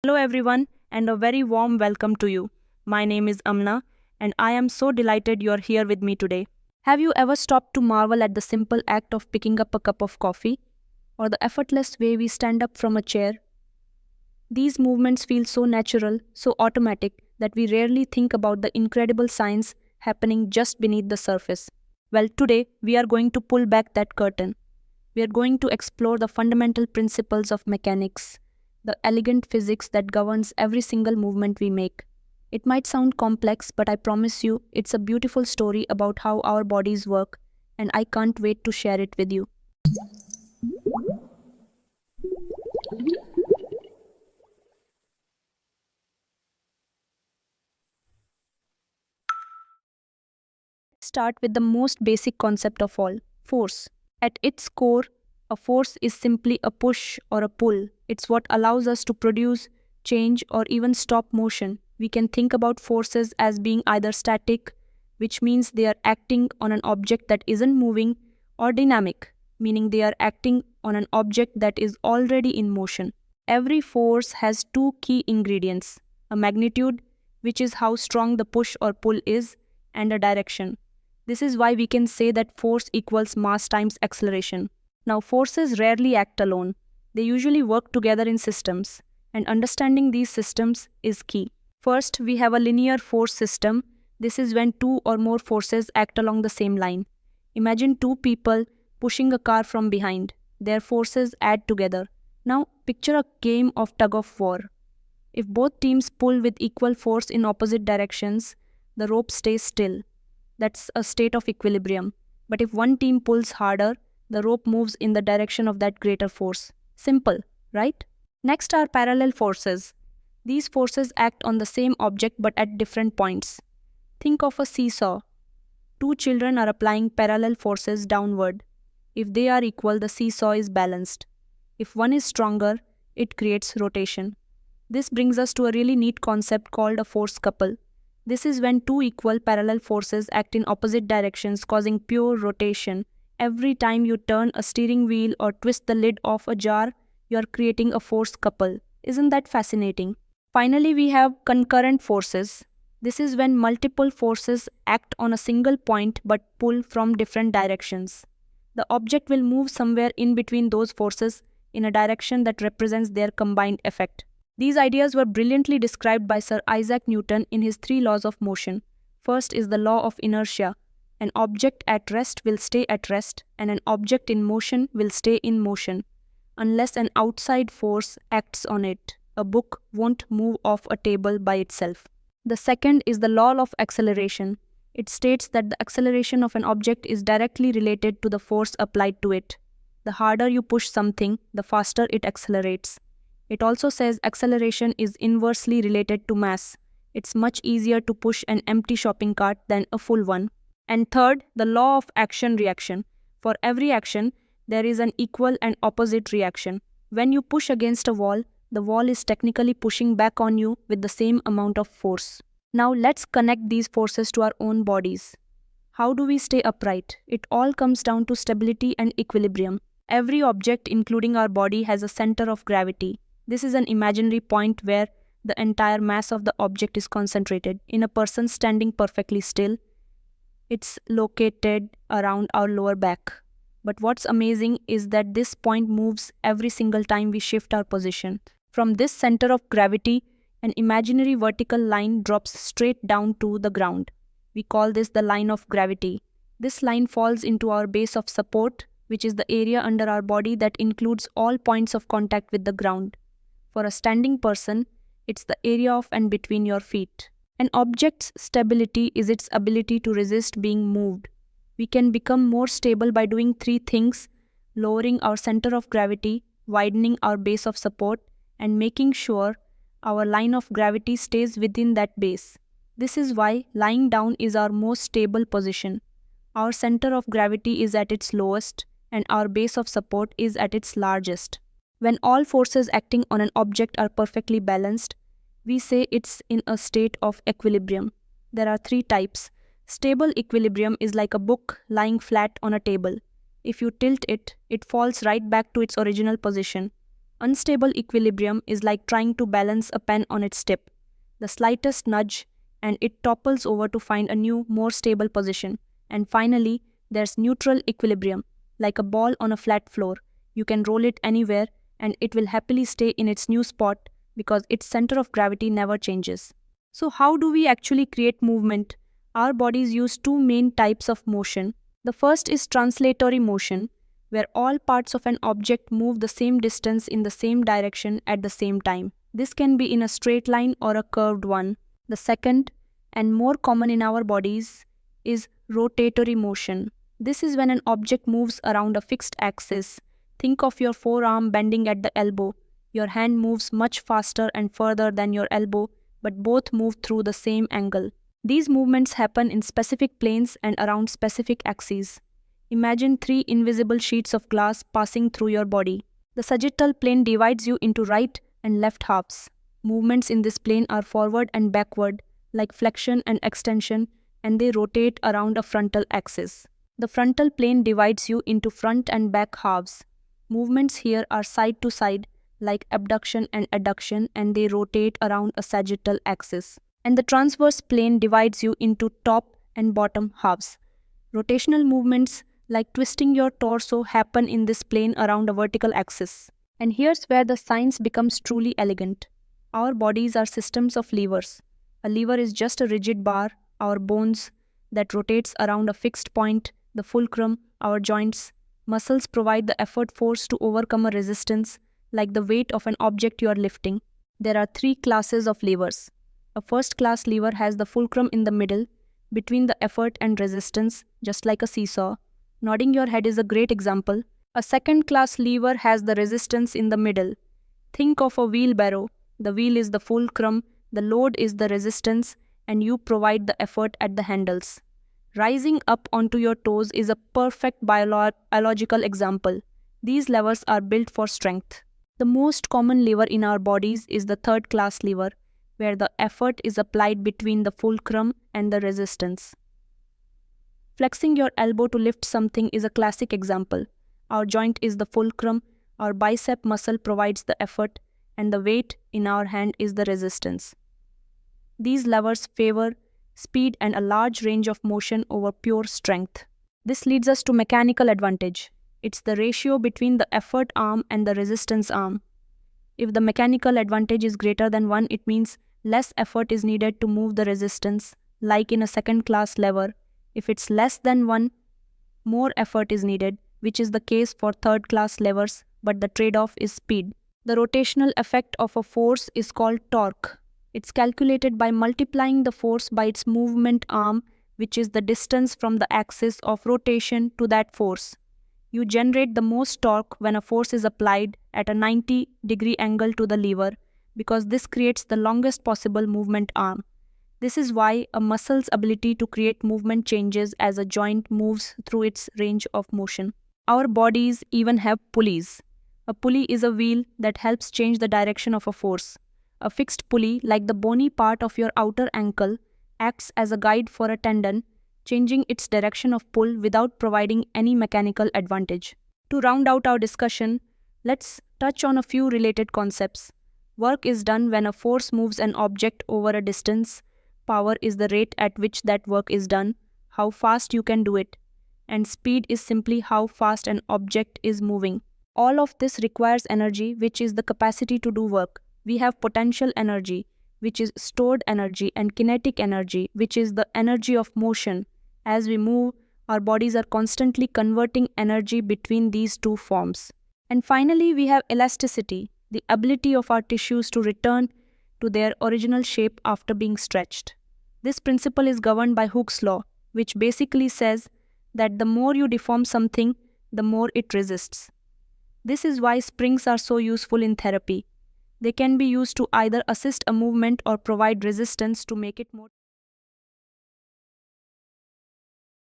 Hello, everyone, and a very warm welcome to you. My name is Amna, and I am so delighted you're here with me today. Have you ever stopped to marvel at the simple act of picking up a cup of coffee, or the effortless way we stand up from a chair? These movements feel so natural, so automatic, that we rarely think about the incredible science happening just beneath the surface. Well, today we are going to pull back that curtain. We are going to explore the fundamental principles of mechanics, the elegant physics that governs every single movement we make. It might sound complex, but I promise you, it's a beautiful story about how our bodies work, and I can't wait to share it with you. Start with the most basic concept of all, force. At its core, a force is simply a push or a pull. It's what allows us to produce, change, or even stop motion. We can think about forces as being either static, which means they are acting on an object that isn't moving, or dynamic, meaning they are acting on an object that is already in motion. Every force has two key ingredients: a magnitude, which is how strong the push or pull is, and a direction. This is why we can say that force equals mass times acceleration. Now, forces rarely act alone. They usually work together in systems, and understanding these systems is key. First, we have a linear force system. This is when two or more forces act along the same line. Imagine two people pushing a car from behind. Their forces add together. Now, picture a game of tug of war. If both teams pull with equal force in opposite directions, the rope stays still. That's a state of equilibrium. But if one team pulls harder, the rope moves in the direction of that greater force. Simple, right? Next are parallel forces. These forces act on the same object but at different points. Think of a seesaw. Two children are applying parallel forces downward. If they are equal, the seesaw is balanced. If one is stronger, it creates rotation. This brings us to a really neat concept called a force couple. This is when two equal parallel forces act in opposite directions, causing pure rotation. Every time you turn a steering wheel or twist the lid of a jar, you are creating a force couple. Isn't that fascinating? Finally, we have concurrent forces. This is when multiple forces act on a single point but pull from different directions. The object will move somewhere in between those forces in a direction that represents their combined effect. These ideas were brilliantly described by Sir Isaac Newton in his three laws of motion. First is the law of inertia. An object at rest will stay at rest, and an object in motion will stay in motion, unless an outside force acts on it. A book won't move off a table by itself. The second is the law of acceleration. It states that the acceleration of an object is directly related to the force applied to it. The harder you push something, the faster it accelerates. It also says acceleration is inversely related to mass. It's much easier to push an empty shopping cart than a full one. And third, the law of action-reaction. For every action, there is an equal and opposite reaction. When you push against a wall, the wall is technically pushing back on you with the same amount of force. Now let's connect these forces to our own bodies. How do we stay upright? It all comes down to stability and equilibrium. Every object, including our body, has a center of gravity. This is an imaginary point where the entire mass of the object is concentrated. In a person standing perfectly still, it's located around our lower back. But what's amazing is that this point moves every single time we shift our position. From this center of gravity, an imaginary vertical line drops straight down to the ground. We call this the line of gravity. This line falls into our base of support, which is the area under our body that includes all points of contact with the ground. For a standing person, it's the area of and between your feet. An object's stability is its ability to resist being moved. We can become more stable by doing three things: lowering our center of gravity, widening our base of support, and making sure our line of gravity stays within that base. This is why lying down is our most stable position. Our center of gravity is at its lowest, and our base of support is at its largest. When all forces acting on an object are perfectly balanced, we say it's in a state of equilibrium. There are three types. Stable equilibrium is like a book lying flat on a table. If you tilt it, it falls right back to its original position. Unstable equilibrium is like trying to balance a pen on its tip. The slightest nudge and it topples over to find a new, more stable position. And finally, there's neutral equilibrium, like a ball on a flat floor. You can roll it anywhere and it will happily stay in its new spot because its center of gravity never changes. So, how do we actually create movement? Our bodies use two main types of motion. The first is translatory motion, where all parts of an object move the same distance in the same direction at the same time. This can be in a straight line or a curved one. The second, and more common in our bodies, is rotatory motion. This is when an object moves around a fixed axis. Think of your forearm bending at the elbow. Your hand moves much faster and further than your elbow, but both move through the same angle. These movements happen in specific planes and around specific axes. Imagine three invisible sheets of glass passing through your body. The sagittal plane divides you into right and left halves. Movements in this plane are forward and backward, like flexion and extension, and they rotate around a frontal axis. The frontal plane divides you into front and back halves. Movements here are side to side, like abduction and adduction, and they rotate around a sagittal axis. And the transverse plane divides you into top and bottom halves. Rotational movements like twisting your torso happen in this plane around a vertical axis. And here's where the science becomes truly elegant. Our bodies are systems of levers. A lever is just a rigid bar, our bones, that rotates around a fixed point, the fulcrum, our joints. Muscles provide the effort force to overcome a resistance, like the weight of an object you are lifting. There are three classes of levers. A first-class lever has the fulcrum in the middle, between the effort and resistance, just like a seesaw. Nodding your head is a great example. A second-class lever has the resistance in the middle. Think of a wheelbarrow. The wheel is the fulcrum, the load is the resistance, and you provide the effort at the handles. Rising up onto your toes is a perfect biological example. These levers are built for strength. The most common lever in our bodies is the third-class lever, where the effort is applied between the fulcrum and the resistance. Flexing your elbow to lift something is a classic example. Our joint is the fulcrum, our bicep muscle provides the effort, and the weight in our hand is the resistance. These levers favor speed and a large range of motion over pure strength. This leads us to mechanical advantage. It's the ratio between the effort arm and the resistance arm. If the mechanical advantage is greater than 1, it means less effort is needed to move the resistance, like in a second-class lever. If it's less than 1, more effort is needed, which is the case for third-class levers, but the trade-off is speed. The rotational effect of a force is called torque. It's calculated by multiplying the force by its movement arm, which is the distance from the axis of rotation to that force. You generate the most torque when a force is applied at a 90-degree angle to the lever, because this creates the longest possible movement arm. This is why a muscle's ability to create movement changes as a joint moves through its range of motion. Our bodies even have pulleys. A pulley is a wheel that helps change the direction of a force. A fixed pulley, like the bony part of your outer ankle, acts as a guide for a tendon, changing its direction of pull without providing any mechanical advantage. To round out our discussion, let's touch on a few related concepts. Work is done when a force moves an object over a distance. Power is the rate at which that work is done, how fast you can do it. And speed is simply how fast an object is moving. All of this requires energy, which is the capacity to do work. We have potential energy, which is stored energy, and kinetic energy, which is the energy of motion. As we move, our bodies are constantly converting energy between these two forms. And finally, we have elasticity, the ability of our tissues to return to their original shape after being stretched. This principle is governed by Hooke's law, which basically says that the more you deform something, the more it resists. This is why springs are so useful in therapy. They can be used to either assist a movement or provide resistance to make it more.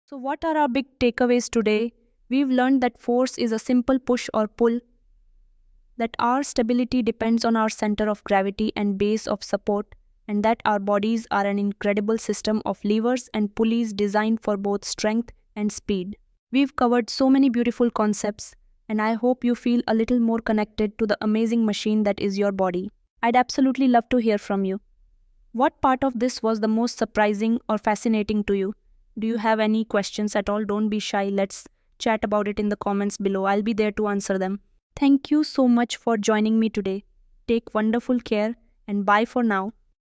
So what are our big takeaways today? We've learned that force is a simple push or pull, that our stability depends on our center of gravity and base of support, and that our bodies are an incredible system of levers and pulleys designed for both strength and speed. We've covered so many beautiful concepts, and I hope you feel a little more connected to the amazing machine that is your body. I'd absolutely love to hear from you. What part of this was the most surprising or fascinating to you? Do you have any questions at all? Don't be shy. Let's chat about it in the comments below. I'll be there to answer them. Thank you so much for joining me today. Take wonderful care and bye for now.